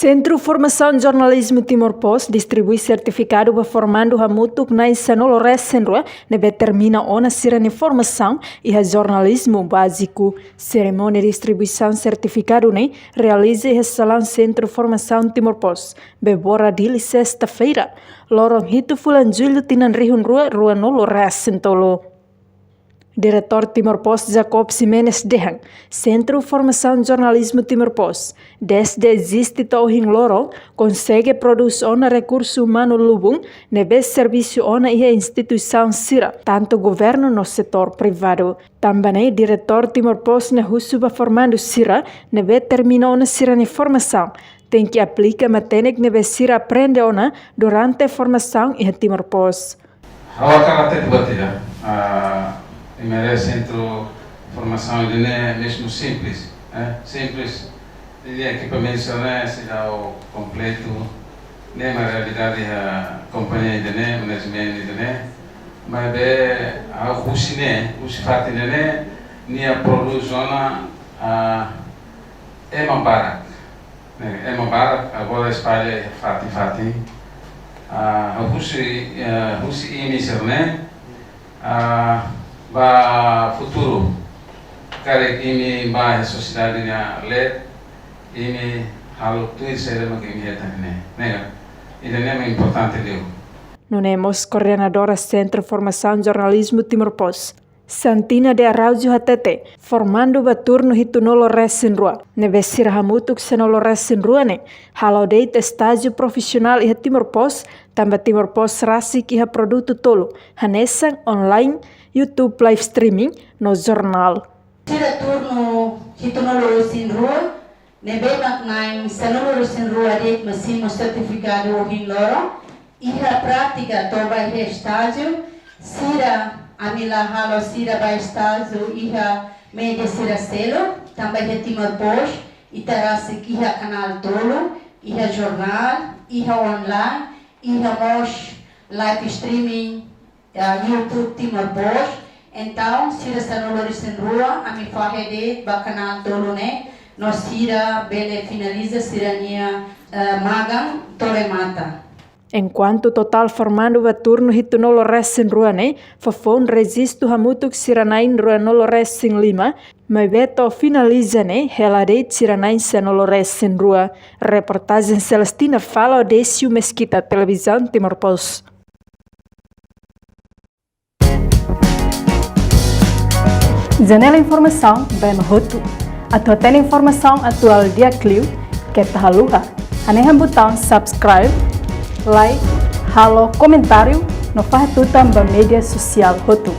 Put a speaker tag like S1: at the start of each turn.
S1: Centro Formação de Jornalismo Timor-Poste distribui certificado para formando a mutuk na Isanolo Resenrua, nebe termina ona sirane formação e a jornalismo básico. Cerimônia de distribuição certificado ne realiza e salão Centro Formação Timor-Poste. Bebora dili sexta-feira. Lorong hitu fulan julho tinan rihun rua nolo Resentolo. Diretor Timor-Poste Jacob Ximenes Dehang, Centro Formação de Jornalismo Timor-Poste, desde existe tohin loro, consegue produzir ona recurso humano lubung, nebe serviço ona e instituição sira, tanto governo no setor privado. Também diretor Timor-Poste ne husuba formando sira, nebe terminou ona sira ne formação. Tem que aplicar matenek nebe sira aprende ona durante a formação e Timor-Poste.
S2: Primeiro centro de formação ele é mesmo simples, simples. Ele equipamento será o completo, nem na realidade a companhia de o management de mas a os fatos de nem a produção é uma barra, agora espalha fati, a Rússia inicial ba futuro kare ini ba sociedade nya led ini halo tu será uma que me nega isso é importante leu.
S1: Nós coordenadora Centro Formação de Jornalismo Timor-Poste Santina de Araújo Hatete formando baturno hitunolo resenrua nevesira hamutuk senolo resenrua ne halo deita estágio profissional e Timor-Poste também Timor-Poste rasik e produto tolo hanesan online YouTube live streaming no jornal.
S3: Sira turno hitunolo resenrua nebe maknaim senolo resenrua det masimo certificado hinloro iha prática toba iha estágio sira amila halo sira ba estágio iha media sira selo também iha Timor-Poste itarasi iha canal tolo iha jornal iha online iha mos live streaming YouTube Timor-Poste. Então, sira sanolo resenrua ami fahede ba canal tolo ne no sira bele finaliza sirania magang tole mata.
S1: Enquanto total formando o turno hitunolo resen ruane, fafon resisto hamutuk siranain ruanolo resen lima, mas beto finaliza ne heladeit siranain senolo resen rua. Reportagem Celestina fala Odécio Mesquita, televisão Timor-Poste. Janela Informação, bem roto. A tua informação atual dia Clio, que tá luha. Aneha botão subscribe, like, halo, comentário, no faz tu também mídia social roto.